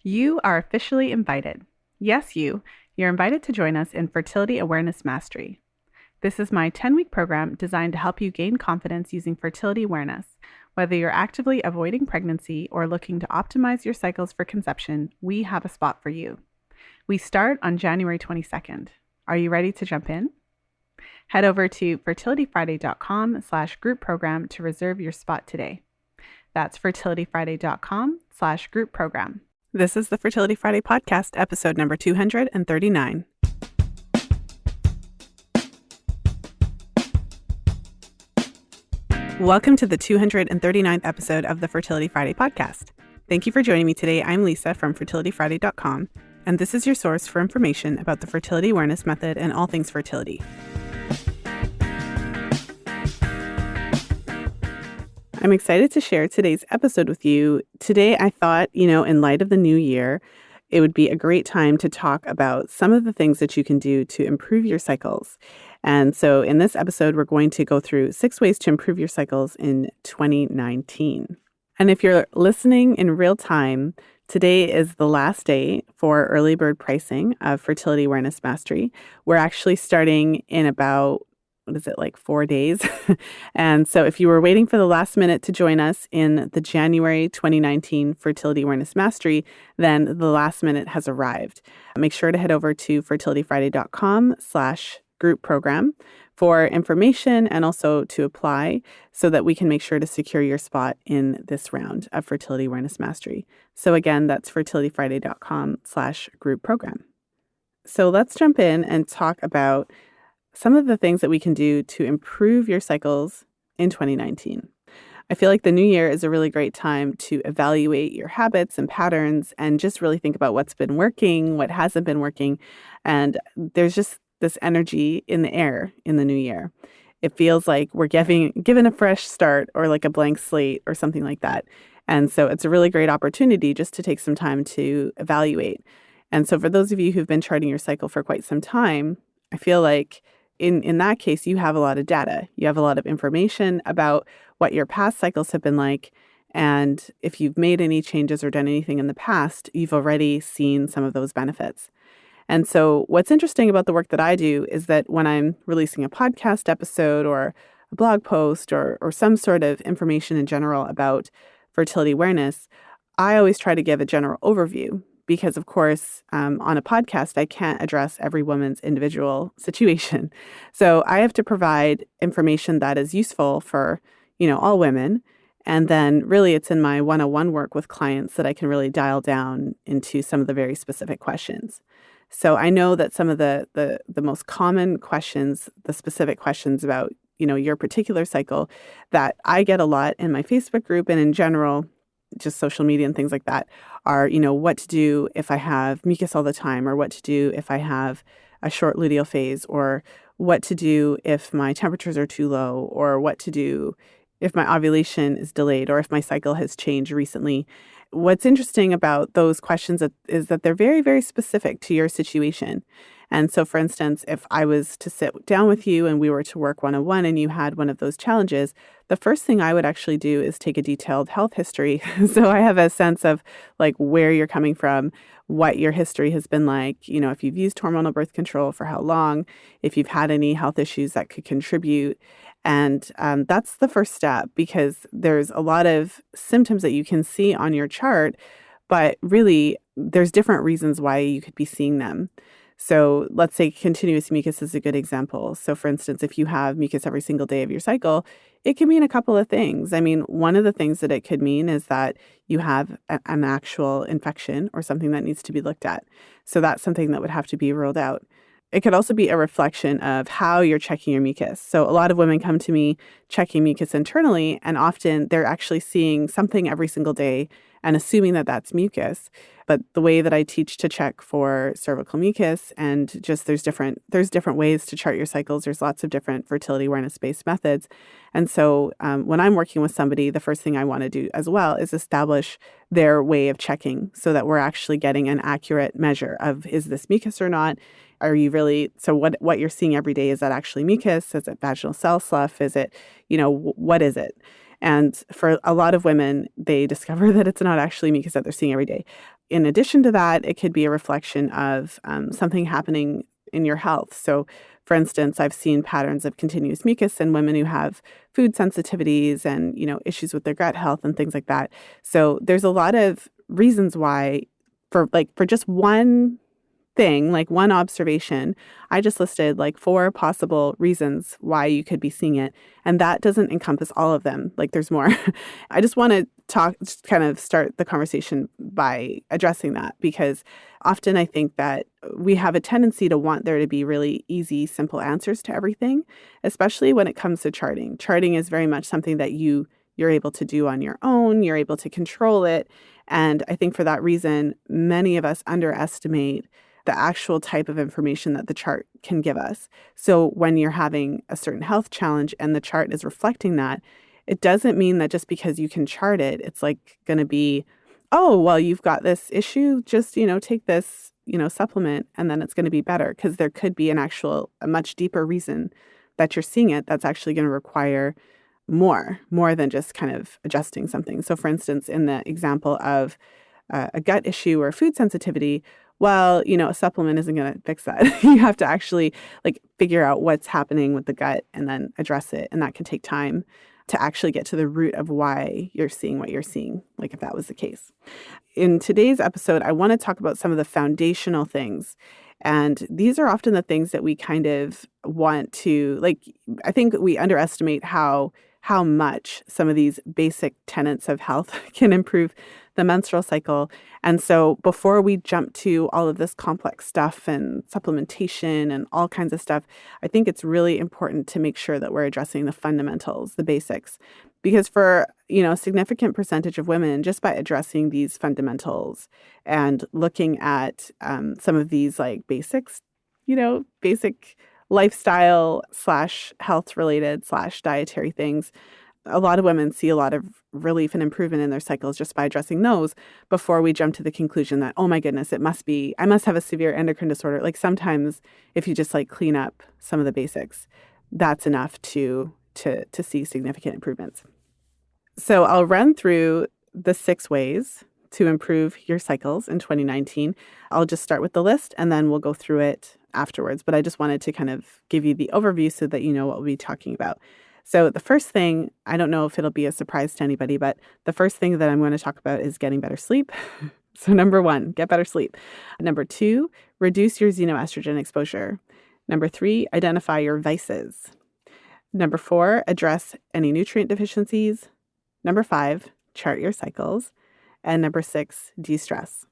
You are officially invited. Yes, you're invited to join us in Fertility Awareness Mastery. This is my 10-week program designed to help you gain confidence using fertility awareness. Whether you're actively avoiding pregnancy or looking to optimize your cycles for conception, we have a spot for you. We start on January 22nd. Are you ready to jump in? Head over to fertilityfriday.com/group program to reserve your spot today. That's fertilityfriday.com/group program. This is the Fertility Friday podcast, episode number 239. Welcome to the 239th episode of the Fertility Friday podcast. Thank you for joining me today. I'm Lisa from fertilityfriday.com, and this is your source for information about the fertility awareness method and all things fertility. I'm excited to share today's episode with you. Today, I thought, in light of the new year, it would be a great time to talk about some of the things that you can do to improve your cycles. And so in this episode, we're going to go through 6 ways to improve your cycles in 2019. And if you're listening in real time, today is the last day for early bird pricing of Fertility Awareness Mastery. We're actually starting in about 4 days? And so if you were waiting for the last minute to join us in the January 2019 Fertility Awareness Mastery, then the last minute has arrived. Make sure to head over to fertilityfriday.com/group program for information and also to apply so that we can make sure to secure your spot in this round of Fertility Awareness Mastery. So again, that's fertilityfriday.com/group program. So let's jump in and talk about some of the things that we can do to improve your cycles in 2019. I feel like the new year is a really great time to evaluate your habits and patterns and just really think about what's been working, what hasn't been working. And there's just this energy in the air in the new year. It feels like we're given a fresh start or like a blank slate or something like that. And so it's a really great opportunity just to take some time to evaluate. And so for those of you who've been charting your cycle for quite some time, I feel like in that case, you have a lot of data. You have a lot of information about what your past cycles have been like. And if you've made any changes or done anything in the past, you've already seen some of those benefits. And so what's interesting about the work that I do is that when I'm releasing a podcast episode or a blog post or some sort of information in general about fertility awareness, I always try to give a general overview. Because, of course, on a podcast, I can't address every woman's individual situation. So I have to provide information that is useful for, all women. And then really it's in my one-on-one work with clients that I can really dial down into some of the very specific questions. So I know that some of the most common questions, the specific questions about, your particular cycle that I get a lot in my Facebook group and in general, just social media and things like that are, what to do if I have mucus all the time, or what to do if I have a short luteal phase, or what to do if my temperatures are too low, or what to do if my ovulation is delayed, or if my cycle has changed recently. What's interesting about those questions is that they're very, very specific to your situation. And so, for instance, if I was to sit down with you and we were to work one-on-one and you had one of those challenges, the first thing I would actually do is take a detailed health history. So I have a sense of where you're coming from, what your history has been like, if you've used hormonal birth control for how long, if you've had any health issues that could contribute. And that's the first step, because there's a lot of symptoms that you can see on your chart, but really there's different reasons why you could be seeing them. So let's say continuous mucus is a good example. So for instance, if you have mucus every single day of your cycle, it can mean a couple of things. I mean, one of the things that it could mean is that you have an actual infection or something that needs to be looked at. So that's something that would have to be ruled out. It could also be a reflection of how you're checking your mucus. So a lot of women come to me checking mucus internally, and often they're actually seeing something every single day and assuming that that's mucus. But the way that I teach to check for cervical mucus, and just there's different ways to chart your cycles. There's lots of different fertility awareness-based methods. And so when I'm working with somebody, the first thing I want to do as well is establish their way of checking so that we're actually getting an accurate measure of, is this mucus or not? Are you really, so what you're seeing every day, is that actually mucus? Is it vaginal cell slough? Is it, what is it? And for a lot of women, they discover that it's not actually mucus that they're seeing every day. in addition to that, it could be a reflection of something happening in your health. So, for instance, I've seen patterns of continuous mucus in women who have food sensitivities and, issues with their gut health and things like that. So there's a lot of reasons why for just one thing, like one observation, I just listed like 4 possible reasons why you could be seeing it. And that doesn't encompass all of them. Like there's more. I just want to just kind of start the conversation by addressing that, because often I think that we have a tendency to want there to be really easy, simple answers to everything, especially when it comes to charting. Charting is very much something that you're able to do on your own. You're able to control it. And I think for that reason, many of us underestimate the actual type of information that the chart can give us. So when you're having a certain health challenge and the chart is reflecting that, it doesn't mean that just because you can chart it, it's like going to be, oh, well, you've got this issue, just, take this, supplement, and then it's going to be better. Because there could be a much deeper reason that you're seeing it that's actually going to require more than just kind of adjusting something. So for instance, in the example of a gut issue or food sensitivity, well, a supplement isn't going to fix that. You have to actually figure out what's happening with the gut and then address it. And that can take time to actually get to the root of why you're seeing what you're seeing, like if that was the case. In today's episode, I want to talk about some of the foundational things. And these are often the things that we kind of want to, I think we underestimate how much some of these basic tenets of health can improve the menstrual cycle. And so before we jump to all of this complex stuff and supplementation and all kinds of stuff, I think it's really important to make sure that we're addressing the fundamentals, the basics. Because for, a significant percentage of women, just by addressing these fundamentals and looking at some of these basics, basic lifestyle / health related / dietary things, a lot of women see a lot of relief and improvement in their cycles just by addressing those before we jump to the conclusion that, oh my goodness, I must have a severe endocrine disorder. Sometimes if you just clean up some of the basics, that's enough to see significant improvements. So I'll run through the 6 ways to improve your cycles in 2019. I'll just start with the list and then we'll go through it afterwards. But I just wanted to kind of give you the overview so that you know what we'll be talking about. So the first thing, I don't know if it'll be a surprise to anybody, but the first thing that I'm going to talk about is getting better sleep. So number 1, get better sleep. Number 2, reduce your xenoestrogen exposure. Number 3, identify your vices. Number 4, address any nutrient deficiencies. Number 5, chart your cycles. And number 6, de-stress.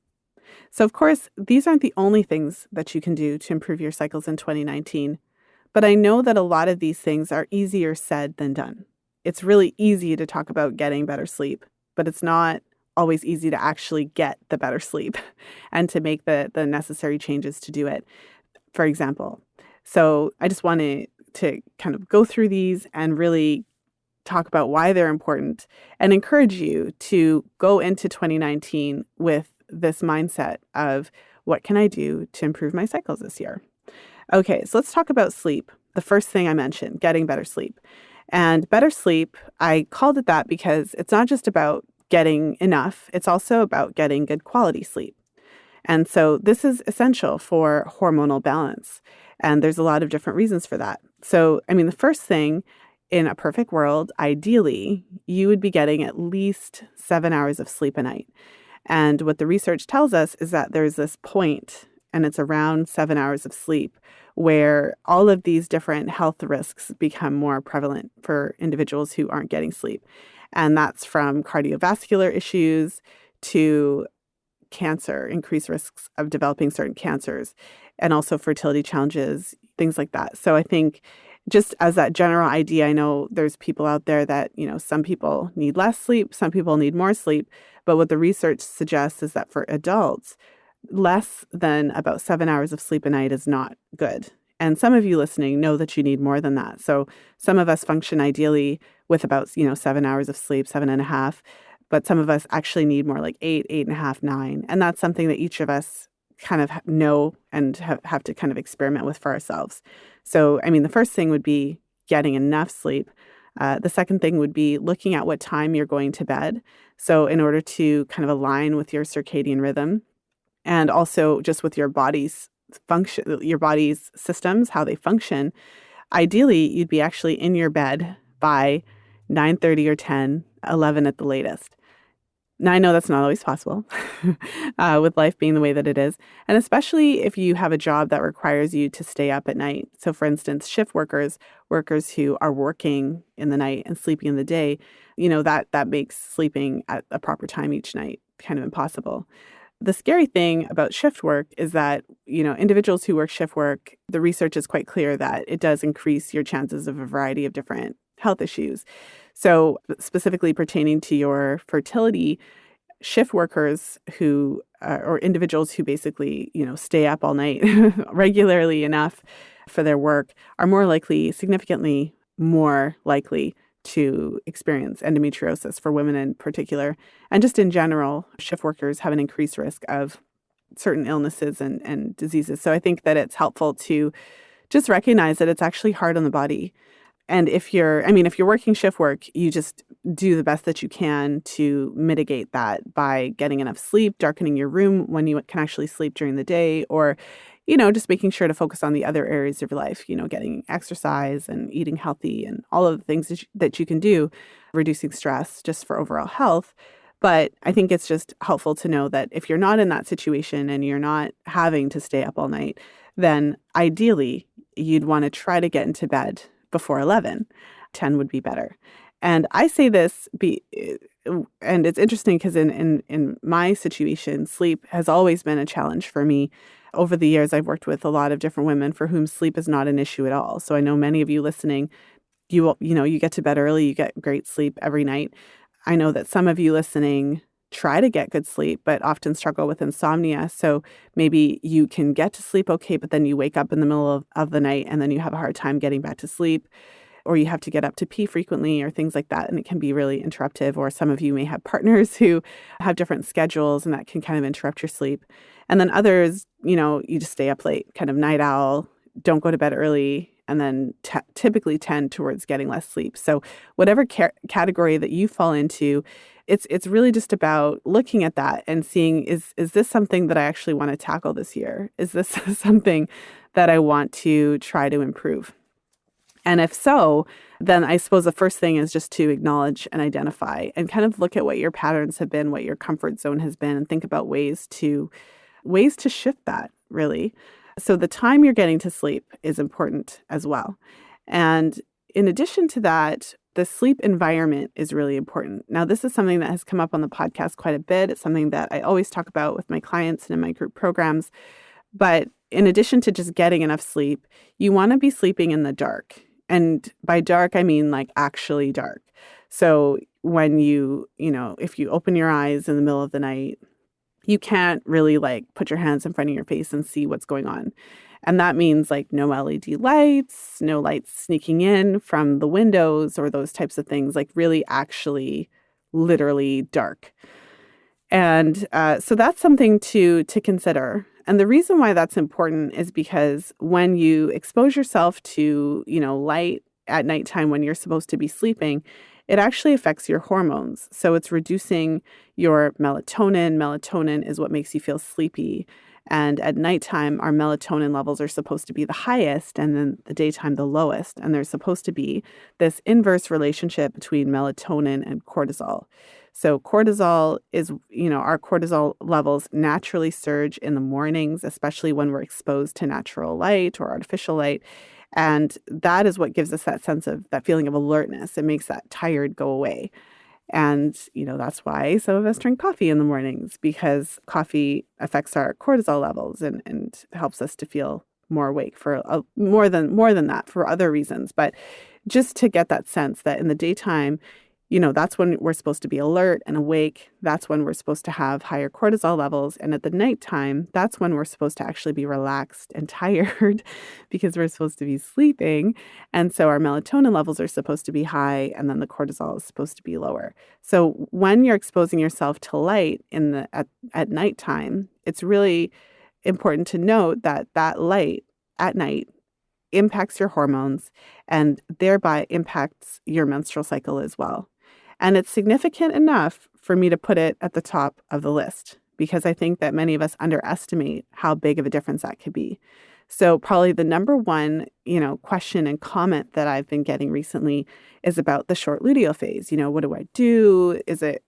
So of course, these aren't the only things that you can do to improve your cycles in 2019. But I know that a lot of these things are easier said than done. It's really easy to talk about getting better sleep, but it's not always easy to actually get the better sleep and to make the necessary changes to do it. For example, so I just wanted to kind of go through these and really talk about why they're important and encourage you to go into 2019 with this mindset of what can I do to improve my cycles this year? Okay, so let's talk about sleep. The first thing I mentioned, getting better sleep. And better sleep, I called it that because it's not just about getting enough, it's also about getting good quality sleep. And so this is essential for hormonal balance. And there's a lot of different reasons for that. So, the first thing, in a perfect world, ideally, you would be getting at least 7 hours of sleep a night. And what the research tells us is that there's this point, and it's around 7 hours of sleep, where all of these different health risks become more prevalent for individuals who aren't getting sleep. And that's from cardiovascular issues to cancer, increased risks of developing certain cancers, and also fertility challenges, things like that. So I think just as that general idea, I know there's people out there that, some people need less sleep, some people need more sleep. But what the research suggests is that for adults, less than about 7 hours of sleep a night is not good. And some of you listening know that you need more than that. So some of us function ideally with about, 7 hours of sleep, 7.5. But some of us actually need more like 8, 8.5, 9. And that's something that each of us kind of know and have to kind of experiment with for ourselves. So, the first thing would be getting enough sleep. The second thing would be looking at what time you're going to bed. So in order to kind of align with your circadian rhythm, and also just with your body's your body's systems, how they function. Ideally, you'd be actually in your bed by 9:30 or 10, 11 at the latest. Now, I know that's not always possible with life being the way that it is, and especially if you have a job that requires you to stay up at night. So, for instance, shift workers, workers who are working in the night and sleeping in the day, that makes sleeping at a proper time each night kind of impossible. The scary thing about shift work is that, individuals who work shift work, the research is quite clear that it does increase your chances of a variety of different health issues. So specifically pertaining to your fertility, shift workers who, or individuals who basically, stay up all night regularly enough for their work are significantly more likely to experience endometriosis, for women in particular. And just in general, shift workers have an increased risk of certain illnesses and diseases. So I think that it's helpful to just recognize that it's actually hard on the body. And if you're working shift work, you just do the best that you can to mitigate that by getting enough sleep, darkening your room when you can actually sleep during the day, or, just making sure to focus on the other areas of your life, getting exercise and eating healthy and all of the things that you can do, reducing stress just for overall health. But I think it's just helpful to know that if you're not in that situation and you're not having to stay up all night, then ideally you'd want to try to get into bed before 11. 10 would be better. And I say this, and it's interesting because in my situation, sleep has always been a challenge for me. Over the years, I've worked with a lot of different women for whom sleep is not an issue at all. So I know many of you listening, you get to bed early, you get great sleep every night. I know that some of you listening try to get good sleep, but often struggle with insomnia. So maybe you can get to sleep okay, but then you wake up in the middle of the night and then you have a hard time getting back to sleep, or you have to get up to pee frequently or things like that. And it can be really interruptive. Or some of you may have partners who have different schedules and that can kind of interrupt your sleep. And then others, you just stay up late, kind of night owl, don't go to bed early, and then typically tend towards getting less sleep. So whatever category that you fall into, it's really just about looking at that and seeing, is this something that I actually want to tackle this year? Is this something that I want to try to improve? And if so, then I suppose the first thing is just to acknowledge and identify and kind of look at what your patterns have been, what your comfort zone has been, and think about ways to shift that, really. So the time you're getting to sleep is important as well. And in addition to that, the sleep environment is really important. Now, this is something that has come up on the podcast quite a bit. It's something that I always talk about with my clients and in my group programs. But in addition to just getting enough sleep, you want to be sleeping in the dark. And by dark, I mean like actually dark. So when if you open your eyes in the middle of the night, you can't really put your hands in front of your face and see what's going on. And that means no LED lights, no lights sneaking in from the windows or those types of things, really actually literally dark. And so that's something to consider. And the reason why that's important is because when you expose yourself to, light at nighttime when you're supposed to be sleeping, it actually affects your hormones. So it's reducing your melatonin. Melatonin is what makes you feel sleepy. And at nighttime, our melatonin levels are supposed to be the highest, and then the daytime, the lowest. And there's supposed to be this inverse relationship between melatonin and cortisol. So cortisol is, our cortisol levels naturally surge in the mornings, especially when we're exposed to natural light or artificial light. And that is what gives us that sense of that feeling of alertness. It makes that tired go away. And, that's why some of us drink coffee in the mornings, because coffee affects our cortisol levels and helps us to feel more awake for more than that for other reasons. But just to get that sense that in the daytime, that's when we're supposed to be alert and awake. That's when we're supposed to have higher cortisol levels. And at the nighttime, that's when we're supposed to actually be relaxed and tired because we're supposed to be sleeping. And so our melatonin levels are supposed to be high, and then the cortisol is supposed to be lower. So when you're exposing yourself to light at nighttime, it's really important to note that light at night impacts your hormones and thereby impacts your menstrual cycle as well. And it's significant enough for me to put it at the top of the list because I think that many of us underestimate how big of a difference that could be. So probably the number one, question and comment that I've been getting recently is about the short luteal phase. What do I do? Is it,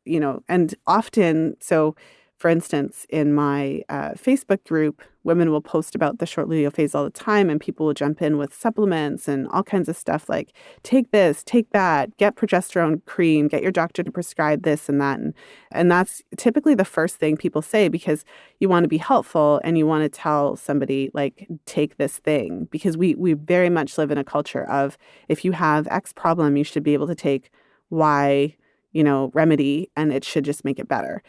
and often, so for instance, in my Facebook group, women will post about the short luteal phase all the time, and people will jump in with supplements and all kinds of stuff like, take this, take that, get progesterone cream, get your doctor to prescribe this and that. And that's typically the first thing people say, because you want to be helpful and you want to tell somebody, like, take this thing, because we very much live in a culture of, if you have X problem, you should be able to take Y, remedy, and it should just make it better.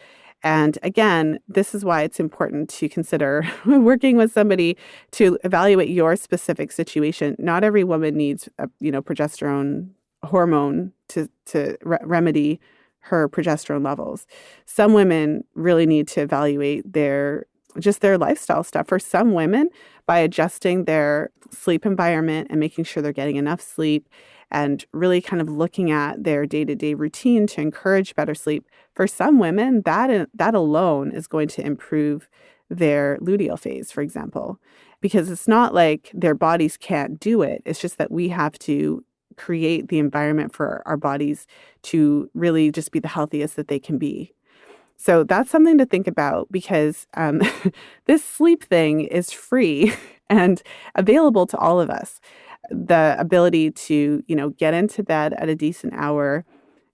And again, this is why it's important to consider working with somebody to evaluate your specific situation. Not every woman needs a, progesterone hormone to remedy her progesterone levels. Some women really need to evaluate their lifestyle stuff. For some women, by adjusting their sleep environment and making sure they're getting enough sleep, and really kind of looking at their day-to-day routine to encourage better sleep. For some women, that alone is going to improve their luteal phase, for example, because it's not like their bodies can't do it. It's just that we have to create the environment for our bodies to really just be the healthiest that they can be. So that's something to think about, because this sleep thing is free and available to all of us. The ability to, get into bed at a decent hour,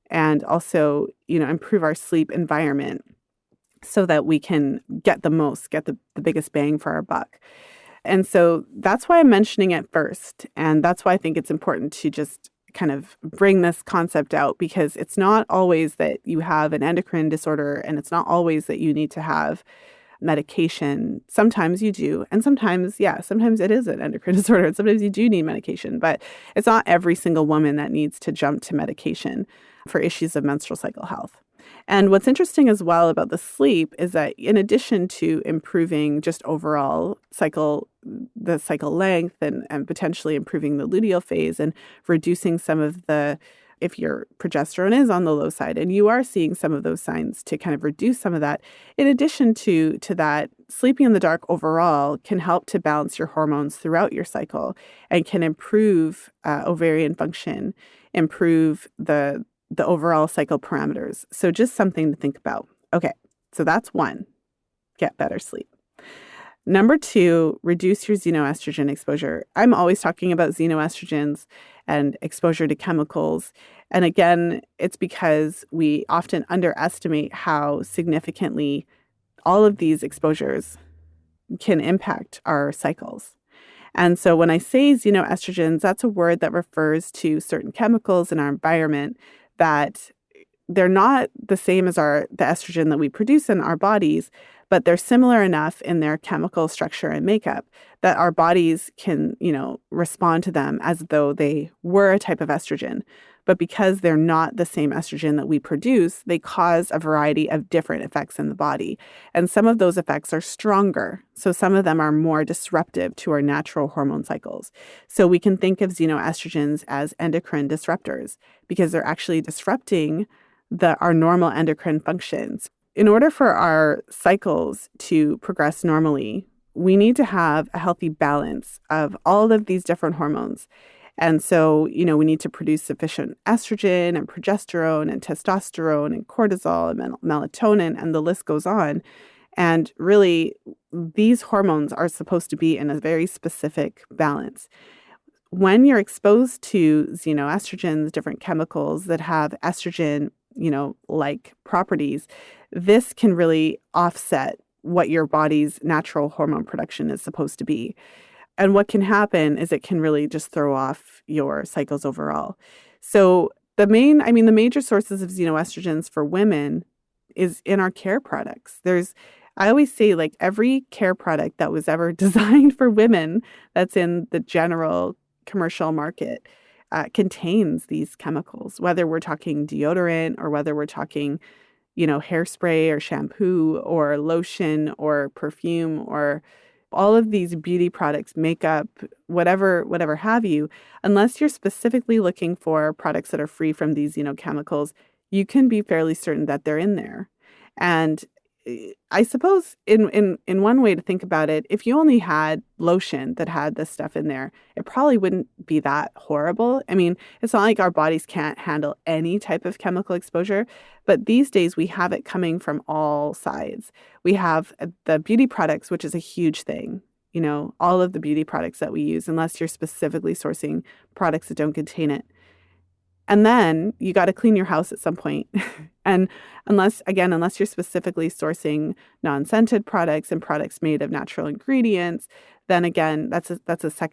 and also, improve our sleep environment so that we can get the biggest bang for our buck. And so that's why I'm mentioning it first. And that's why I think it's important to just kind of bring this concept out, because it's not always that you have an endocrine disorder, and it's not always that you need to have medication. Sometimes you do. And sometimes it is an endocrine disorder. And sometimes you do need medication, but it's not every single woman that needs to jump to medication for issues of menstrual cycle health. And what's interesting as well about the sleep is that, in addition to improving just overall the cycle length, and potentially improving the luteal phase and reducing some of if your progesterone is on the low side and you are seeing some of those signs, to kind of reduce some of that. In addition to that, sleeping in the dark overall can help to balance your hormones throughout your cycle, and can improve ovarian function, improve the overall cycle parameters. So just something to think about. Okay, so that's one, get better sleep. Number two, reduce your xenoestrogen exposure. I'm always talking about xenoestrogens and exposure to chemicals. And again, it's because we often underestimate how significantly all of these exposures can impact our cycles. And so when I say xenoestrogens, that's a word that refers to certain chemicals in our environment that they're not the same as the estrogen that we produce in our bodies, but they're similar enough in their chemical structure and makeup that our bodies can, respond to them as though they were a type of estrogen. But because they're not the same estrogen that we produce, they cause a variety of different effects in the body. And some of those effects are stronger. So some of them are more disruptive to our natural hormone cycles. So we can think of xenoestrogens as endocrine disruptors, because they're actually disrupting our normal endocrine functions. In order for our cycles to progress normally, we need to have a healthy balance of all of these different hormones. And so, we need to produce sufficient estrogen and progesterone and testosterone and cortisol and melatonin, and the list goes on. And really, these hormones are supposed to be in a very specific balance. When you're exposed to xenoestrogens, different chemicals that have estrogen, like properties, this can really offset what your body's natural hormone production is supposed to be. And what can happen is it can really just throw off your cycles overall. So the major sources of xenoestrogens for women is in our care products. I always say, like, every care product that was ever designed for women that's in the general commercial market contains these chemicals, whether we're talking deodorant or whether we're talking, hairspray or shampoo or lotion or perfume or all of these beauty products, makeup, whatever have you. Unless you're specifically looking for products that are free from these, chemicals, you can be fairly certain that they're in there. And I suppose in one way to think about it, if you only had lotion that had this stuff in there, it probably wouldn't be that horrible. I mean, it's not like our bodies can't handle any type of chemical exposure, but these days we have it coming from all sides. We have the beauty products, which is a huge thing. All of the beauty products that we use, unless you're specifically sourcing products that don't contain it. And then you got to clean your house at some point. And unless you're specifically sourcing non-scented products and products made of natural ingredients, then again, that's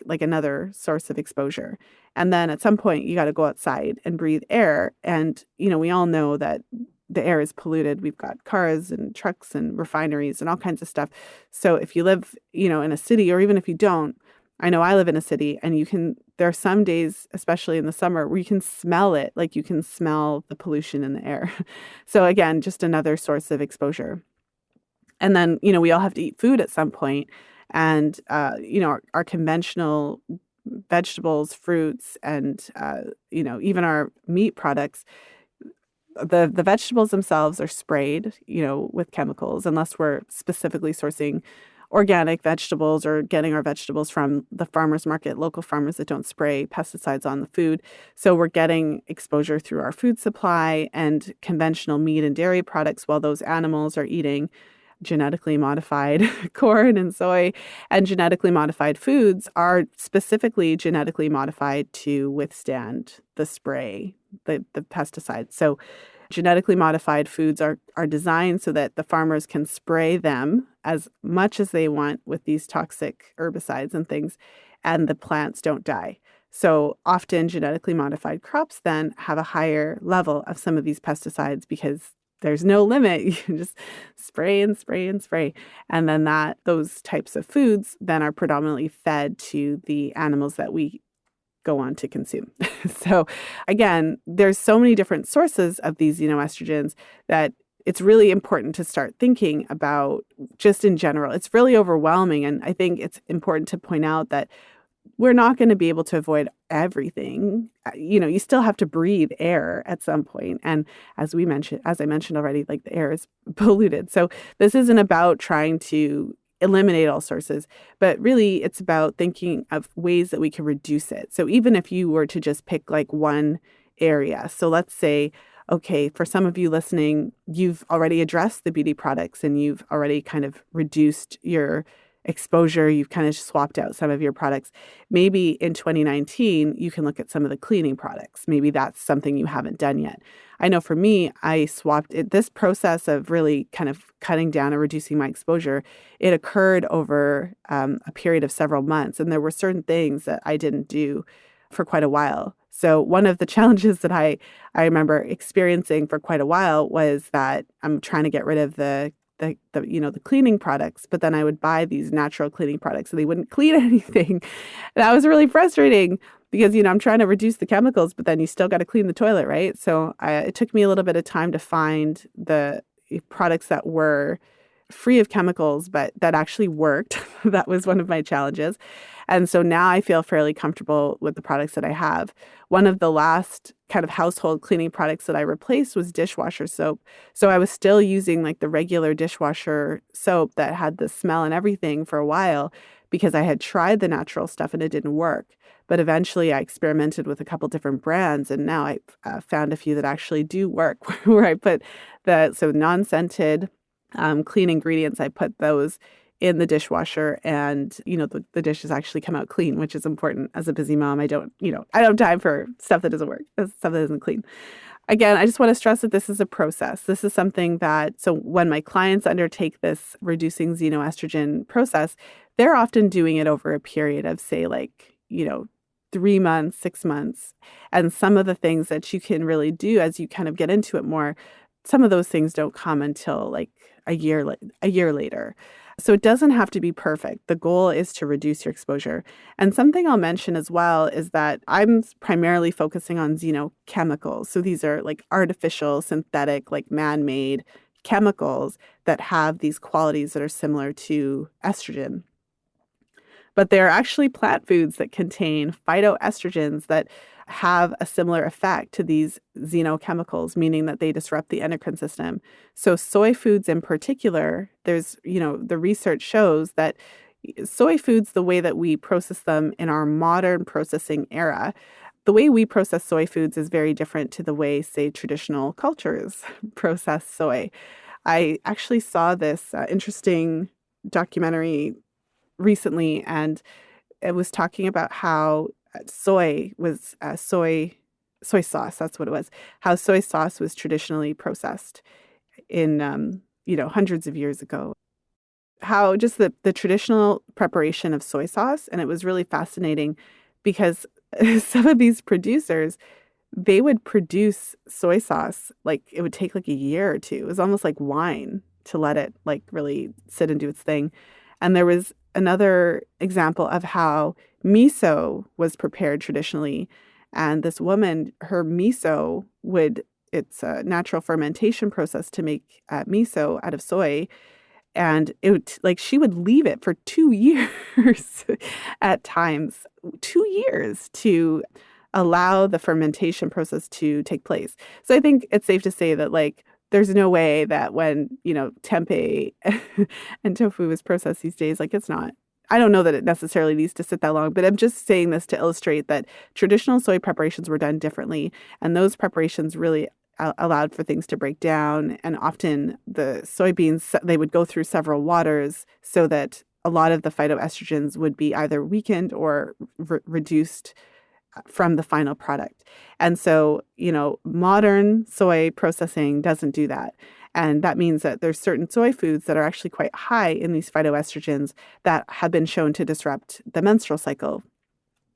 like another source of exposure. And then at some point you got to go outside and breathe air. And, we all know that the air is polluted. We've got cars and trucks and refineries and all kinds of stuff. So if you live, in a city, or even if you don't, I know I live in a city, and there are some days, especially in the summer, where you can smell it, like you can smell the pollution in the air. So again, just another source of exposure. And then, we all have to eat food at some point. And, our conventional vegetables, fruits, and, even our meat products, the vegetables themselves are sprayed, with chemicals, unless we're specifically sourcing organic vegetables or getting our vegetables from the farmers market, local farmers that don't spray pesticides on the food. So we're getting exposure through our food supply and conventional meat and dairy products, while those animals are eating genetically modified corn and soy. And genetically modified foods are specifically genetically modified to withstand the spray, the pesticides. So genetically modified foods are designed so that the farmers can spray them as much as they want with these toxic herbicides and things, and the plants don't die. So often genetically modified crops then have a higher level of some of these pesticides because there's no limit. You can just spray and spray and spray. And then those types of foods then are predominantly fed to the animals that we go on to consume. So again, there's so many different sources of these xenoestrogens that it's really important to start thinking about just in general. It's really overwhelming. And I think it's important to point out that we're not going to be able to avoid everything. You still have to breathe air at some point. And as I mentioned already, like the air is polluted. So this isn't about trying to eliminate all sources, but really it's about thinking of ways that we can reduce it. So even if you were to just pick like one area, so let's say, okay, for some of you listening, you've already addressed the beauty products and you've already kind of reduced your exposure. You've kind of swapped out some of your products. Maybe in 2019, you can look at some of the cleaning products. Maybe that's something you haven't done yet. I know for me, I swapped it. This process of really kind of cutting down and reducing my exposure, it occurred over a period of several months. And there were certain things that I didn't do for quite a while. So one of the challenges that I remember experiencing for quite a while was that I'm trying to get rid of the cleaning products, but then I would buy these natural cleaning products and they wouldn't clean anything. And that was really frustrating because, I'm trying to reduce the chemicals, but then you still got to clean the toilet, right? So it took me a little bit of time to find the products that were free of chemicals, but that actually worked. That was one of my challenges. And so now I feel fairly comfortable with the products that I have. One of the last kind of household cleaning products that I replaced was dishwasher soap. So I was still using like the regular dishwasher soap that had the smell and everything for a while because I had tried the natural stuff and it didn't work. But eventually I experimented with a couple different brands and now I've found a few that actually do work where I put non-scented clean ingredients. I put those in the dishwasher and, the dishes actually come out clean, which is important. As a busy mom, I don't have time for stuff that doesn't work, stuff that isn't clean. Again, I just want to stress that this is a process. This is something so when my clients undertake this reducing xenoestrogen process, they're often doing it over a period of say 3 months, 6 months. And some of the things that you can really do as you kind of get into it more, some of those things don't come until like a year later. So it doesn't have to be perfect. The goal is to reduce your exposure. And something I'll mention as well is that I'm primarily focusing on xenochemicals. So these are like artificial, synthetic, like man-made chemicals that have these qualities that are similar to estrogen. But there are actually plant foods that contain phytoestrogens that have a similar effect to these xenochemicals, meaning that they disrupt the endocrine system. So soy foods in particular, the research shows that soy foods, the way that we process them in our modern processing era, the way we process soy foods is very different to the way, say, traditional cultures process soy. I actually saw this interesting documentary recently, and it was talking about how soy sauce. That's what it was. How soy sauce was traditionally processed in hundreds of years ago. How just the traditional preparation of soy sauce, and it was really fascinating because some of these producers, they would produce soy sauce, like it would take like a year or two. It was almost like wine to let it like really sit and do its thing. And there was another example of how miso was prepared traditionally. And this woman, her miso it's a natural fermentation process to make miso out of soy. And she would leave it for 2 years at times, 2 years to allow the fermentation process to take place. So I think it's safe to say that there's no way that when, tempeh and tofu is processed these days, it's not. I don't know that it necessarily needs to sit that long, but I'm just saying this to illustrate that traditional soy preparations were done differently. And those preparations really allowed for things to break down. And often the soybeans, they would go through several waters so that a lot of the phytoestrogens would be either weakened or reduced from the final product. And so, modern soy processing doesn't do that. And that means that there's certain soy foods that are actually quite high in these phytoestrogens that have been shown to disrupt the menstrual cycle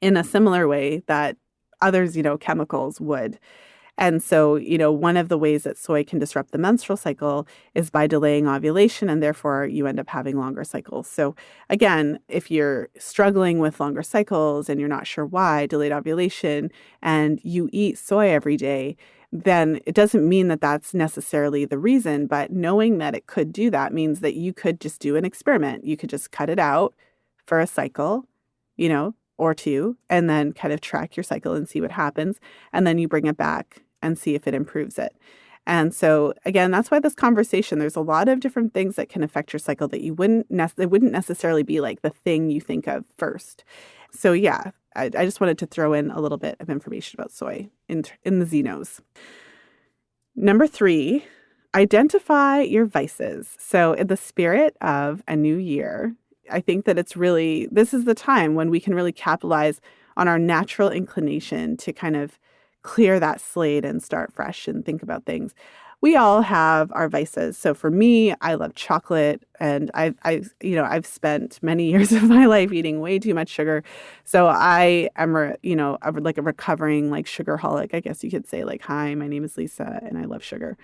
in a similar way that other xenochemicals would. And so, one of the ways that soy can disrupt the menstrual cycle is by delaying ovulation, and therefore you end up having longer cycles. So again, if you're struggling with longer cycles and you're not sure why, delayed ovulation, and you eat soy every day, then it doesn't mean that that's necessarily the reason, but knowing that it could do that means that you could just do an experiment. You could just cut it out for a cycle, or two, and then kind of track your cycle and see what happens. And then you bring it back and see if it improves it. And so, again, that's why this conversation, there's a lot of different things that can affect your cycle that they wouldn't necessarily be like the thing you think of first. So yeah, I just wanted to throw in a little bit of information about soy in the xenos. Number 3, identify your vices. So in the spirit of a new year, I think that this is the time when we can really capitalize on our natural inclination to kind of clear that slate and start fresh and think about things. We all have our vices. So for me, I love chocolate, and I've spent many years of my life eating way too much sugar. So I am, a recovering sugarholic, I guess you could say. Hi, my name is Lisa, and I love sugar.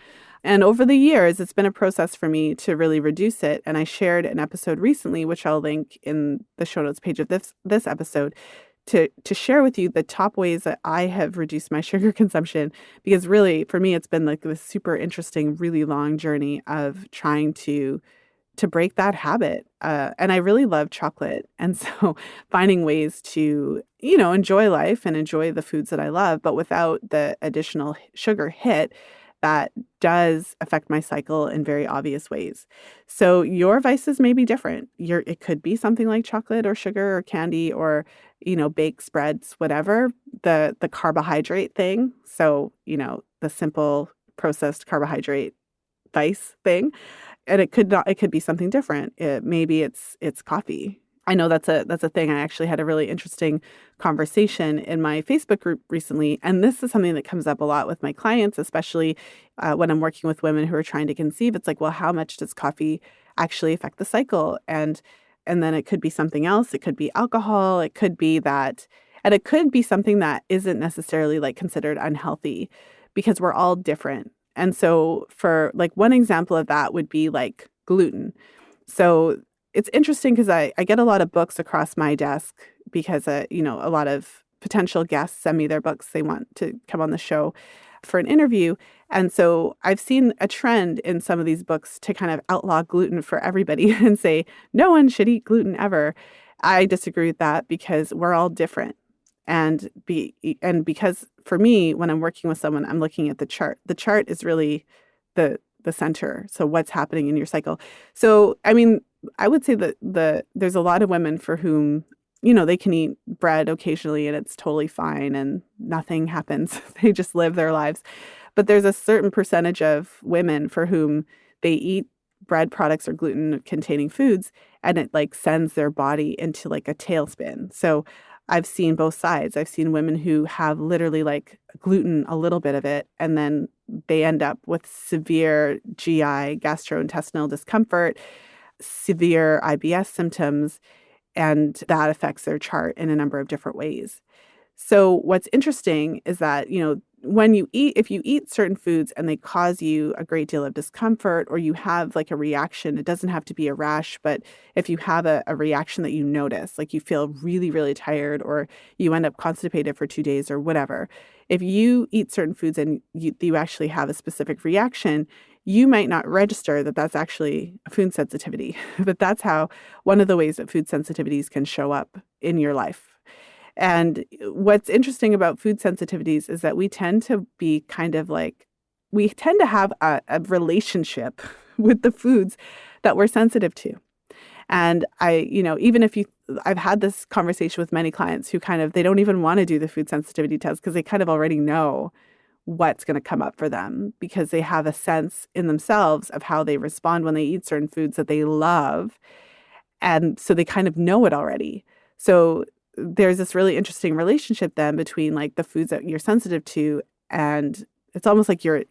And over the years, it's been a process for me to really reduce it. And I shared an episode recently, which I'll link in the show notes page of this episode, to share with you the top ways that I have reduced my sugar consumption, because really for me it's been this super interesting, really long journey of trying to break that habit. And I really love chocolate. And so finding ways to, enjoy life and enjoy the foods that I love, but without the additional sugar hit that does affect my cycle in very obvious ways. So your vices may be different. It could be something like chocolate or sugar or candy or, baked spreads, whatever, the carbohydrate thing. So, the simple processed carbohydrate vice thing. And it could be something different. Maybe it's coffee. I know that's a thing. I actually had a really interesting conversation in my Facebook group recently. And this is something that comes up a lot with my clients, especially when I'm working with women who are trying to conceive. It's well, how much does coffee actually affect the cycle? And then it could be something else. It could be alcohol. It could be that, and it could be something that isn't necessarily considered unhealthy, because we're all different. And so for one example of that would be gluten. So it's interesting because I get a lot of books across my desk because, a lot of potential guests send me their books. They want to come on the show for an interview. And so I've seen a trend in some of these books to kind of outlaw gluten for everybody and say, no one should eat gluten ever. I disagree with that because we're all different. Because for me, when I'm working with someone, I'm looking at the chart. The chart is really the center. So what's happening in your cycle. So I mean, I would say that there's a lot of women for whom, they can eat bread occasionally and it's totally fine and nothing happens. They just live their lives. But there's a certain percentage of women for whom they eat bread products or gluten containing foods and it like sends their body into like a tailspin. So I've seen both sides. I've seen women who have literally like gluten, a little bit of it, and then they end up with severe GI, gastrointestinal discomfort, severe IBS symptoms, and that affects their chart in a number of different ways. So what's interesting is that, if you eat certain foods and they cause you a great deal of discomfort or you have like a reaction, it doesn't have to be a rash, but if you have a reaction that you notice, like you feel really, really tired or you end up constipated for 2 days or whatever, if you eat certain foods and you actually have a specific reaction, you might not register that that's actually a food sensitivity, but that's how one of the ways that food sensitivities can show up in your life. And what's interesting about food sensitivities is that we tend to have a relationship with the foods that we're sensitive to. And I've had this conversation with many clients who they don't even want to do the food sensitivity test because they kind of already know what's going to come up for them because they have a sense in themselves of how they respond when they eat certain foods that they love. And so they kind of know it already. So there's this really interesting relationship then between like the foods that you're sensitive to, and it's almost like you're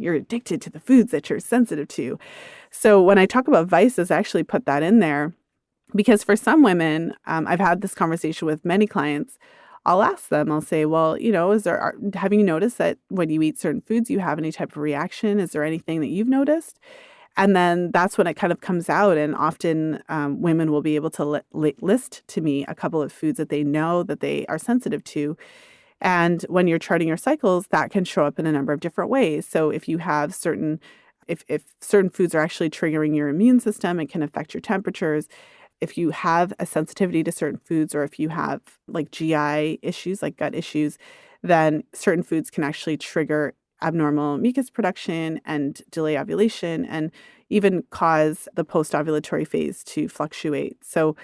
addicted to the foods that you're sensitive to. So when I talk about vices, I actually put that in there because for some women, I've had this conversation with many clients. I'll ask them, I'll say, well, have you noticed that when you eat certain foods, you have any type of reaction? Is there anything that you've noticed? And then that's when it kind of comes out. And often women will be able to list to me a couple of foods that they know that they are sensitive to. And when you're charting your cycles, that can show up in a number of different ways. So if you have if certain foods are actually triggering your immune system, it can affect your temperatures. If you have a sensitivity to certain foods, or if you have like GI issues, like gut issues, then certain foods can actually trigger abnormal mucus production and delay ovulation and even cause the post-ovulatory phase to fluctuate. So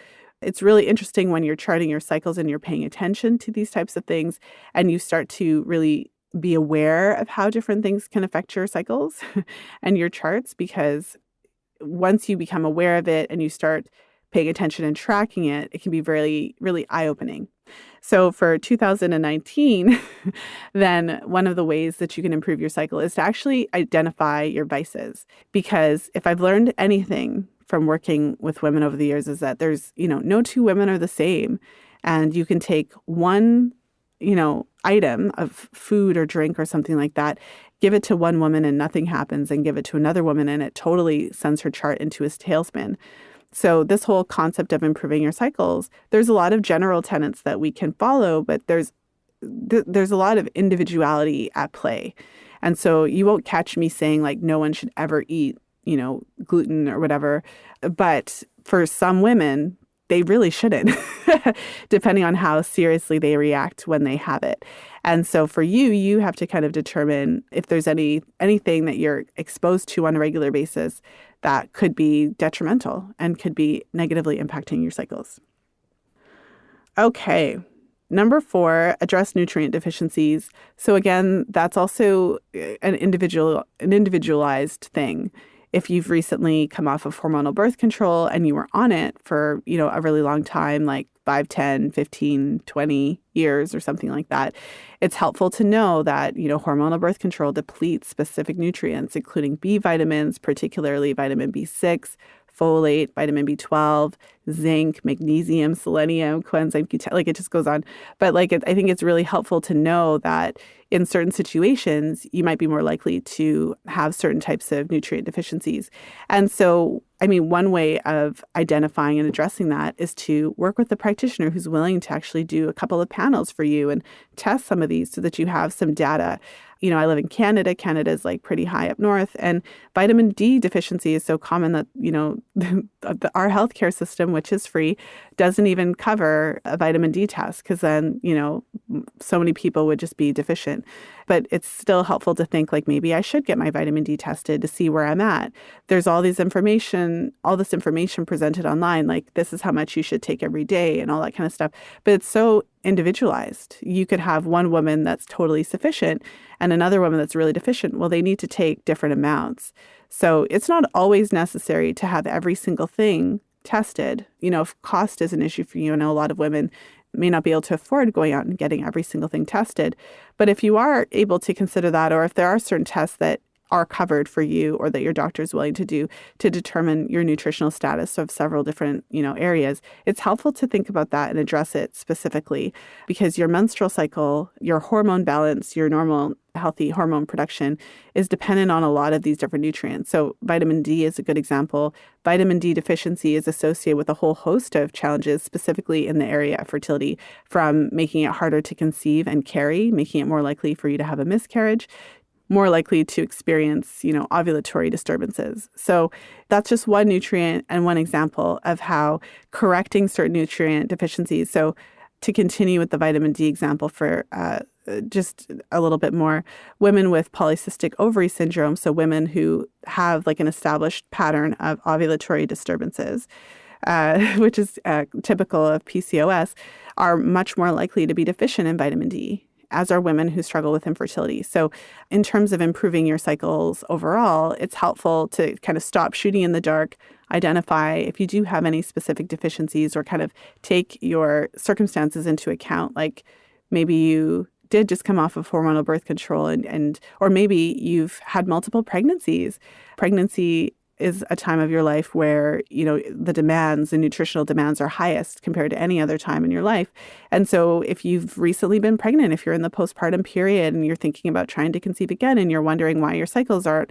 it's really interesting when you're charting your cycles and you're paying attention to these types of things and you start to really be aware of how different things can affect your cycles and your charts, because once you become aware of it and you start paying attention and tracking it, it can be really, really eye-opening. So for 2019, then one of the ways that you can improve your cycle is to actually identify your vices. Because if I've learned anything from working with women over the years is that there's, no two women are the same. And you can take one, item of food or drink or something like that, give it to one woman and nothing happens, and give it to another woman and it totally sends her chart into a tailspin. So this whole concept of improving your cycles, there's a lot of general tenets that we can follow, but there's a lot of individuality at play. And so you won't catch me saying like no one should ever eat, gluten or whatever. But for some women, they really shouldn't, depending on how seriously they react when they have it. And so for you have to kind of determine if there's anything that you're exposed to on a regular basis that could be detrimental and could be negatively impacting your cycles. Okay. Number 4, address nutrient deficiencies. So again, that's also an individualized thing. If you've recently come off of hormonal birth control and you were on it for, a really long time, like 5, 10, 15, 20 years or something like that, it's helpful to know that, hormonal birth control depletes specific nutrients, including B vitamins, particularly vitamin B6, folate, vitamin B12, zinc, magnesium, selenium, coenzyme Q10, like it just goes on. But I think it's really helpful to know that in certain situations, you might be more likely to have certain types of nutrient deficiencies. And so, one way of identifying and addressing that is to work with a practitioner who's willing to actually do a couple of panels for you and test some of these so that you have some data. I live in Canada. Canada is like pretty high up north, and vitamin D deficiency is so common that, our healthcare system, which is free, doesn't even cover a vitamin D test because then, so many people would just be deficient. But it's still helpful to think like maybe I should get my vitamin D tested to see where I'm at. There's all this information presented online, like this is how much you should take every day and all that kind of stuff. But it's so individualized. You could have one woman that's totally sufficient and another woman that's really deficient. Well, they need to take different amounts. So it's not always necessary to have every single thing tested. If cost is an issue for you, I know a lot of women may not be able to afford going out and getting every single thing tested. But if you are able to consider that, or if there are certain tests that are covered for you or that your doctor is willing to do to determine your nutritional status of several different, areas, it's helpful to think about that and address it specifically, because your menstrual cycle, your hormone balance, your normal healthy hormone production is dependent on a lot of these different nutrients. So vitamin D is a good example. Vitamin D deficiency is associated with a whole host of challenges, specifically in the area of fertility, from making it harder to conceive and carry, making it more likely for you to have a miscarriage, more likely to experience, ovulatory disturbances. So that's just one nutrient and one example of how correcting certain nutrient deficiencies. So to continue with the vitamin D example for just a little bit more, women with polycystic ovary syndrome, so women who have like an established pattern of ovulatory disturbances, which is typical of PCOS, are much more likely to be deficient in vitamin D, as are women who struggle with infertility. So in terms of improving your cycles overall, it's helpful to kind of stop shooting in the dark, identify if you do have any specific deficiencies, or kind of take your circumstances into account. Like maybe you did just come off of hormonal birth control or maybe you've had multiple pregnancies. Pregnancy is a time of your life where, the nutritional demands are highest compared to any other time in your life. And so if you've recently been pregnant, if you're in the postpartum period and you're thinking about trying to conceive again and you're wondering why your cycles aren't,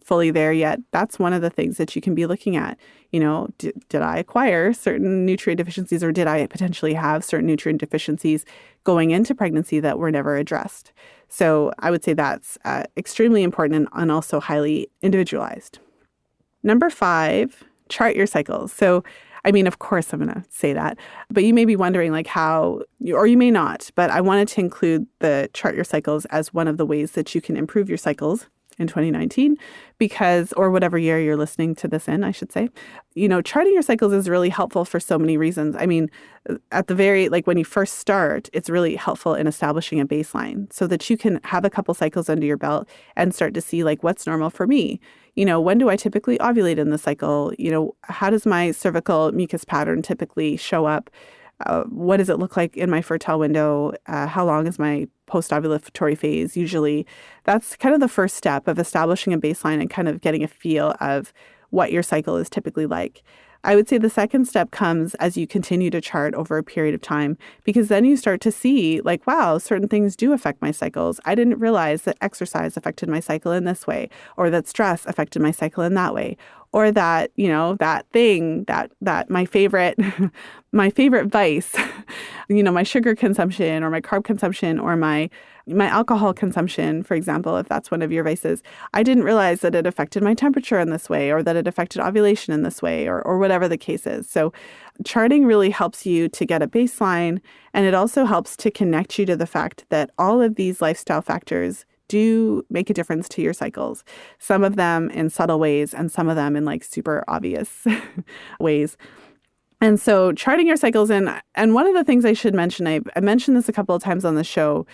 fully there yet, that's one of the things that you can be looking at. Did I acquire certain nutrient deficiencies, or did I potentially have certain nutrient deficiencies going into pregnancy that were never addressed? So I would say that's extremely important and also highly individualized. Number 5, chart your cycles. So, of course I'm going to say that, but you may be wondering like how, or you may not, but I wanted to include the chart your cycles as one of the ways that you can improve your cycles in 2019 or whatever year you're listening to this in, I should say. Charting your cycles is really helpful for so many reasons. At the very, when you first start, it's really helpful in establishing a baseline so that you can have a couple cycles under your belt and start to see what's normal for me. When do I typically ovulate in the cycle? How does my cervical mucus pattern typically show up? What does it look like in my fertile window? How long is my post-ovulatory phase usually? That's kind of the first step of establishing a baseline and kind of getting a feel of what your cycle is typically like. I would say the second step comes as you continue to chart over a period of time, because then you start to see wow, certain things do affect my cycles. I didn't realize that exercise affected my cycle in this way, or that stress affected my cycle in that way, or that, that thing that my favorite, my favorite vice, my sugar consumption or my carb consumption or my alcohol consumption, for example, if that's one of your vices, I didn't realize that it affected my temperature in this way, or that it affected ovulation in this way, or whatever the case is. So charting really helps you to get a baseline, and it also helps to connect you to the fact that all of these lifestyle factors do make a difference to your cycles. Some of them in subtle ways and some of them in super obvious ways. And so charting your cycles and one of the things I should mention, I mentioned this a couple of times on the show.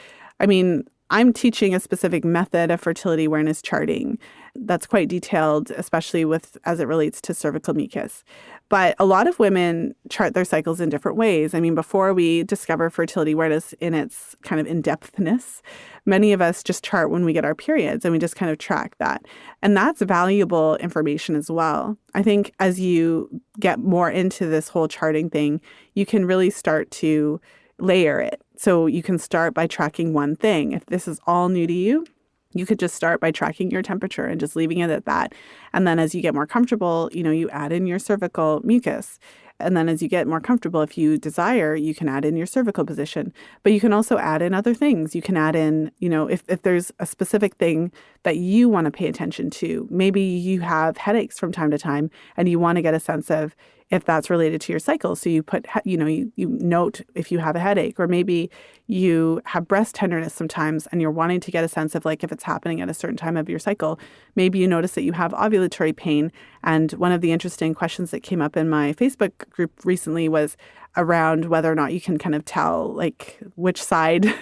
I'm teaching a specific method of fertility awareness charting that's quite detailed, especially as it relates to cervical mucus. But a lot of women chart their cycles in different ways. Before we discover fertility awareness in its kind of in-depthness, many of us just chart when we get our periods and we just kind of track that. And that's valuable information as well. I think as you get more into this whole charting thing, you can really start to layer it. So you can start by tracking one thing. If this is all new to you, you could just start by tracking your temperature and just leaving it at that. And then as you get more comfortable, you add in your cervical mucus. And then as you get more comfortable, if you desire, you can add in your cervical position. But you can also add in other things. You can add in, if there's a specific thing that you want to pay attention to, maybe you have headaches from time to time and you want to get a sense of if that's related to your cycle. So you put, you note if you have a headache, or maybe you have breast tenderness sometimes and you're wanting to get a sense of like if it's happening at a certain time of your cycle. Maybe you notice that you have ovulatory pain. And one of the interesting questions that came up in my Facebook group recently was around whether or not you can kind of tell like which side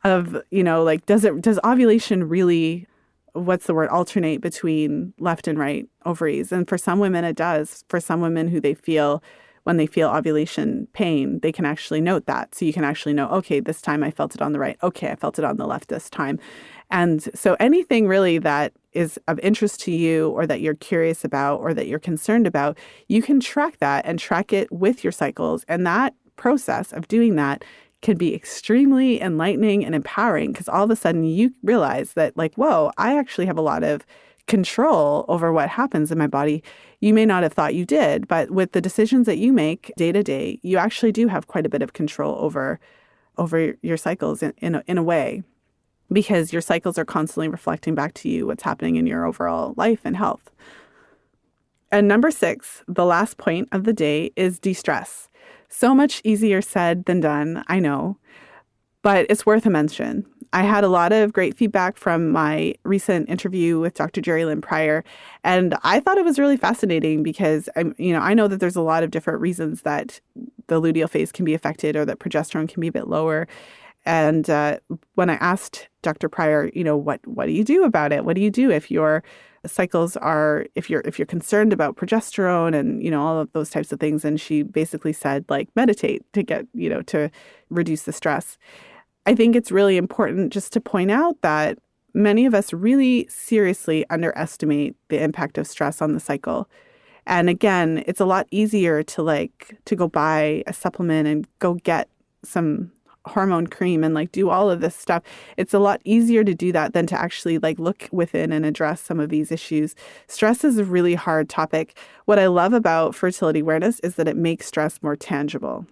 of, like does ovulation really, what's the word, alternate between left and right ovaries. And for some women, it does. For some women when they feel ovulation pain, they can actually note that. So you can actually know, okay, this time I felt it on the right. Okay, I felt it on the left this time. And so anything really that is of interest to you or that you're curious about or that you're concerned about, you can track that and track it with your cycles. And that process of doing that can be extremely enlightening and empowering, because all of a sudden you realize that like, whoa, I actually have a lot of control over what happens in my body. You may not have thought you did, but with the decisions that you make day to day, you actually do have quite a bit of control over your cycles in a way, because your cycles are constantly reflecting back to you what's happening in your overall life and health. And number 6, the last point of the day, is de-stress. So much easier said than done, I know, but it's worth a mention. I had a lot of great feedback from my recent interview with Dr. Jerry Lynn Pryor, and I thought it was really fascinating because I know that there's a lot of different reasons that the luteal phase can be affected or that progesterone can be a bit lower. And when I asked Dr. Pryor, what do you do about it? What do you do if your cycles are, if you're concerned about progesterone and, all of those types of things? And she basically said, like, meditate to get, to reduce the stress. I think it's really important just to point out that many of us really seriously underestimate the impact of stress on the cycle. And again, it's a lot easier to go buy a supplement and go get some hormone cream and do all of this stuff. It's a lot easier to do that than to actually look within and address some of these issues. Stress is a really hard topic. What I love about fertility awareness is that it makes stress more tangible.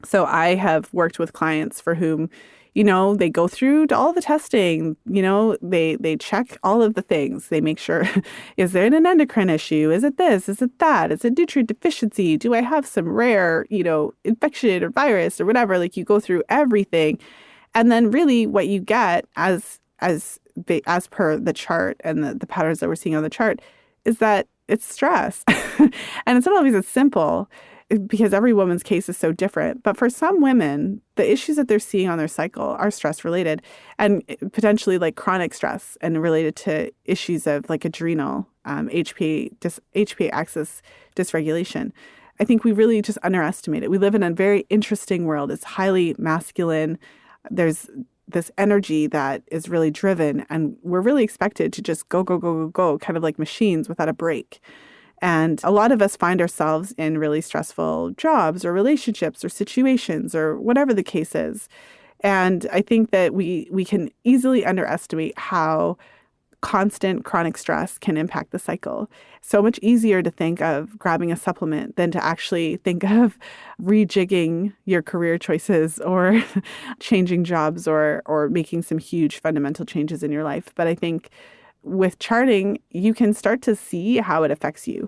So I have worked with clients for whom, they go through all the testing, they check all of the things. They make sure, is there an endocrine issue? Is it this? Is it that? Is it nutrient deficiency? Do I have some rare, infection or virus or whatever? You go through everything. And then really what you get as per the chart and the patterns that we're seeing on the chart is that it's stress. And it's not always as simple, because every woman's case is so different. But for some women, the issues that they're seeing on their cycle are stress related, and potentially chronic stress and related to issues of adrenal, HPA axis dysregulation. I think we really just underestimate it. We live in a very interesting world. It's highly masculine. There's this energy that is really driven, and we're really expected to just go, go, go, go, go, kind of like machines without a break. And a lot of us find ourselves in really stressful jobs or relationships or situations or whatever the case is. And I think that we can easily underestimate how constant chronic stress can impact the cycle. So much easier to think of grabbing a supplement than to actually think of rejigging your career choices or changing jobs or making some huge fundamental changes in your life. But I think with charting, you can start to see how it affects you.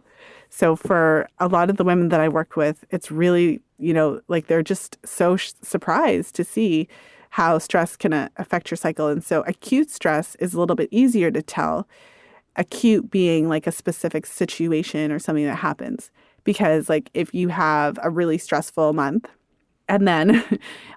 So for a lot of the women that I worked with, it's really, they're just so surprised to see how stress can affect your cycle. And so acute stress is a little bit easier to tell, acute being a specific situation or something that happens. Because if you have a really stressful month, and then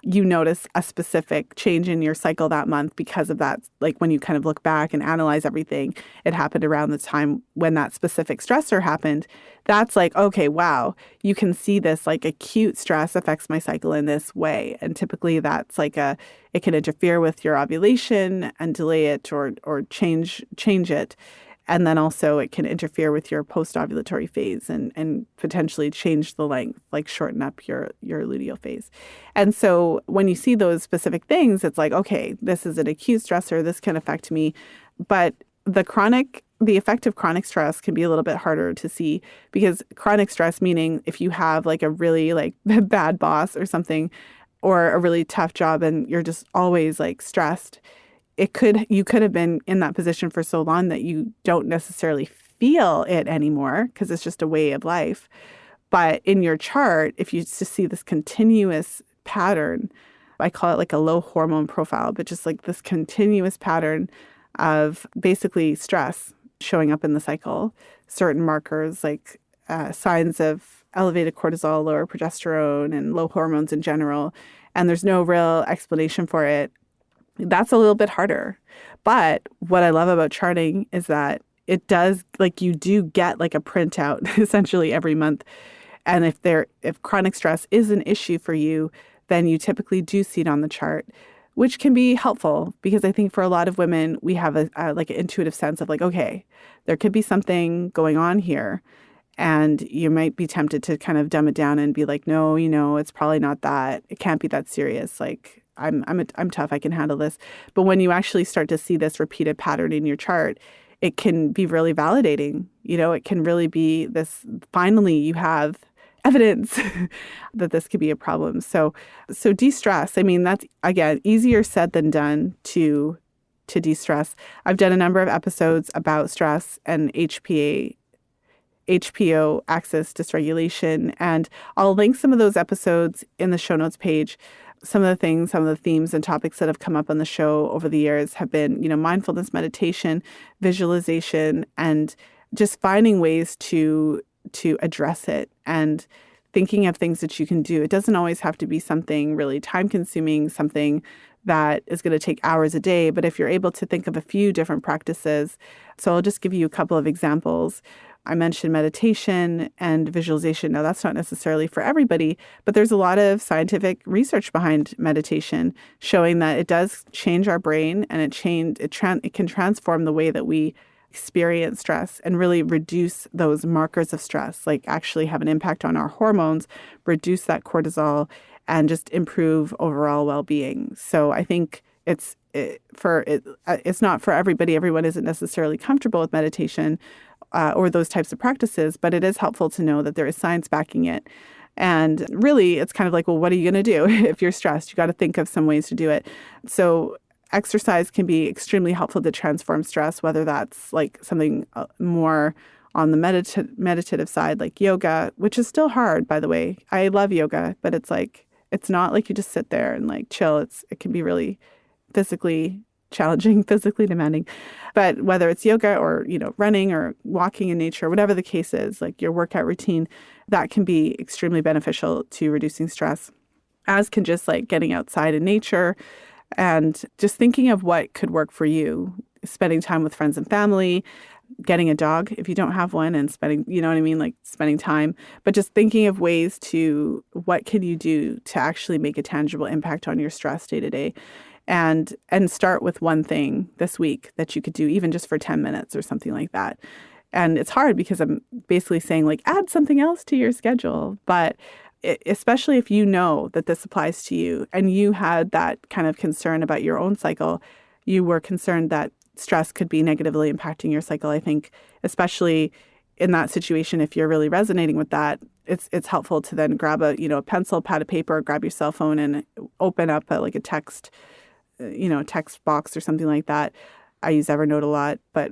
you notice a specific change in your cycle that month because of that. When you kind of look back and analyze everything, it happened around the time when that specific stressor happened. That's okay, wow, you can see this acute stress affects my cycle in this way. And typically that's it can interfere with your ovulation and delay it or change it. And then also it can interfere with your post-ovulatory phase and potentially change the length, shorten up your luteal phase. And so when you see those specific things, it's okay, this is an acute stressor, this can affect me. But the chronic the effect of chronic stress can be a little bit harder to see, because chronic stress, meaning if you have like a really like bad boss or something, or a really tough job and you're just always like stressed, you could have been in that position for so long that you don't necessarily feel it anymore because it's just a way of life. But in your chart, if you just see this continuous pattern, I call it like a low hormone profile, but just like this continuous pattern of basically stress showing up in the cycle, certain markers like signs of elevated cortisol, lower progesterone, and low hormones in general, and there's no real explanation for it, that's a little bit harder. But what I love about charting is that it does, like, you do get like a printout essentially every month. And if chronic stress is an issue for you, then you typically do see it on the chart, which can be helpful, because I think for a lot of women, we have like an intuitive sense of like, okay, there could be something going on here. And you might be tempted to kind of dumb it down and be like, no, it's probably not that. It can't be that serious. Like, I'm tough. I can handle this. But when you actually start to see this repeated pattern in your chart, it can be really validating. It can really be this, finally you have evidence that this could be a problem. So de-stress, I mean, that's, again, easier said than done to de-stress. I've done a number of episodes about stress and HPO axis dysregulation, and I'll link some of those episodes in the show notes page. Some of the themes and topics that have come up on the show over the years have been, mindfulness, meditation, visualization, and just finding ways to address it and thinking of things that you can do. It doesn't always have to be something really time-consuming, something that is going to take hours a day, but if you're able to think of a few different practices. So I'll just give you a couple of examples. I mentioned meditation and visualization. Now, that's not necessarily for everybody, but there's a lot of scientific research behind meditation showing that it does change our brain, and it can transform the way that we experience stress and really reduce those markers of stress, like actually have an impact on our hormones, reduce that cortisol, and just improve overall well-being. So I think it's not for everybody. Everyone isn't necessarily comfortable with meditation or those types of practices, but it is helpful to know that there is science backing it. And really, it's kind of like, well, what are you going to do if you're stressed? You got to think of some ways to do it. So exercise can be extremely helpful to transform stress, whether that's like something more on the meditative side, like yoga, which is still hard, by the way. I love yoga, but it's not like you just sit there and like chill. It can be really physically challenging, physically demanding. But whether it's yoga or, running or walking in nature, whatever the case is, like your workout routine, that can be extremely beneficial to reducing stress, as can just like getting outside in nature and just thinking of what could work for you, spending time with friends and family, getting a dog if you don't have one, and spending, like spending time, but just thinking of ways to, what can you do to actually make a tangible impact on your stress day to day. And start with one thing this week that you could do, even just for 10 minutes or something like that. And it's hard because I'm basically saying like, add something else to your schedule. But especially if you know that this applies to you and you had that kind of concern about your own cycle, you were concerned that stress could be negatively impacting your cycle. I think especially in that situation, if you're really resonating with that, it's helpful to then grab a pencil, pad of paper, grab your cell phone and open up a text box or something like that. I use Evernote a lot, but,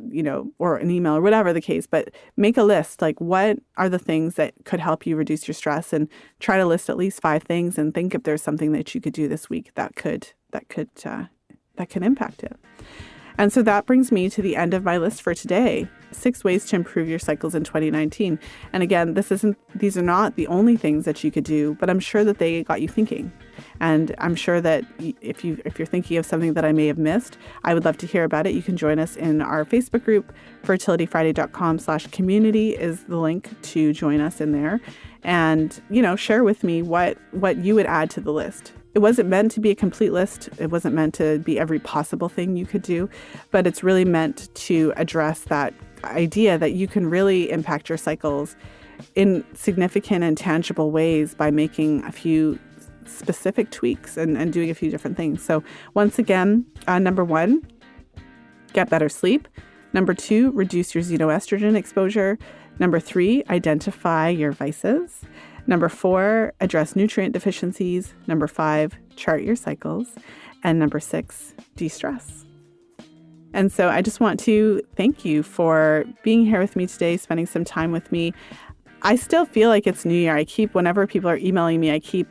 or an email or whatever the case, but make a list. Like, what are the things that could help you reduce your stress, and try to list at least 5 things and think if there's something that you could do this week that could impact it. And so that brings me to the end of my list for today. 6 ways to improve your cycles in 2019. And again, these are not the only things that you could do, but I'm sure that they got you thinking. And I'm sure that if you're thinking of something that I may have missed, I would love to hear about it. You can join us in our Facebook group. fertilityfriday.com/community is the link to join us in there. And, share with me what you would add to the list. It wasn't meant to be a complete list. It wasn't meant to be every possible thing you could do, but it's really meant to address that idea that you can really impact your cycles in significant and tangible ways by making a few specific tweaks and doing a few different things. So once again, number 1, get better sleep. Number 2, reduce your xenoestrogen exposure. Number 3, identify your vices. Number 4, address nutrient deficiencies. Number 5, chart your cycles. And number 6, de-stress. And so I just want to thank you for being here with me today, spending some time with me. I still feel like it's New Year. Whenever people are emailing me, I keep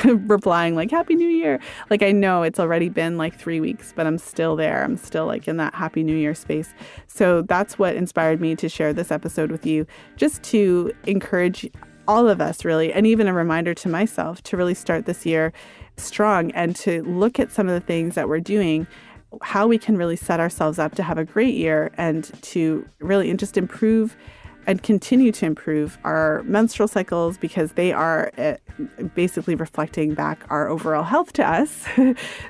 replying like, Happy New Year. Like, I know it's already been like 3 weeks, but I'm still there. I'm still like in that Happy New Year space. So that's what inspired me to share this episode with you, just to encourage all of us really, and even a reminder to myself to really start this year strong and to look at some of the things that we're doing, how we can really set ourselves up to have a great year and to really just improve and continue to improve our menstrual cycles, because they are basically reflecting back our overall health to us.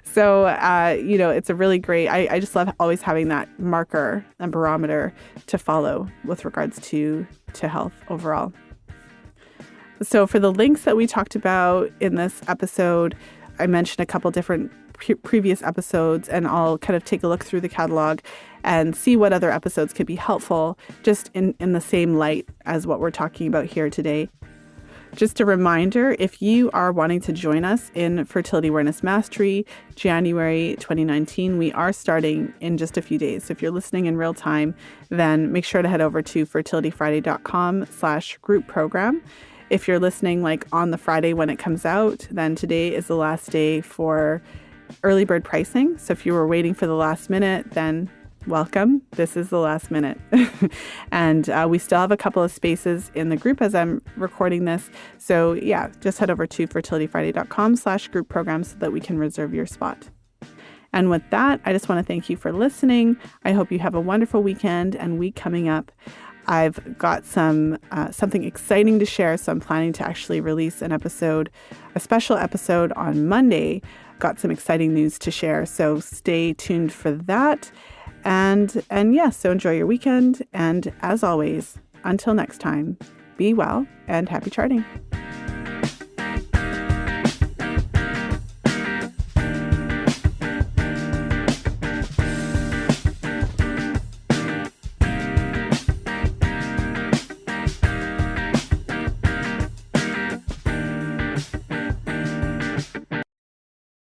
So, it's a really great, I just love always having that marker and barometer to follow with regards to health overall. So for the links that we talked about in this episode, I mentioned a couple different previous episodes, and I'll kind of take a look through the catalog and see what other episodes could be helpful just in the same light as what we're talking about here today. Just a reminder, if you are wanting to join us in Fertility Awareness Mastery, January 2019, we are starting in just a few days. So if you're listening in real time, then make sure to head over to fertilityfriday.com/group program. If you're listening like on the Friday when it comes out, then today is the last day for early bird pricing. So if you were waiting for the last minute, then welcome. This is the last minute. And we still have a couple of spaces in the group as I'm recording this. So yeah, just head over to fertilityfriday.com/group program so that we can reserve your spot. And with that, I just want to thank you for listening. I hope you have a wonderful weekend and week coming up. I've got something exciting to share, so I'm planning to actually release a special episode on Monday. Got some exciting news to share, so stay tuned for that. And yeah, so enjoy your weekend. And as always, until next time, be well and happy charting.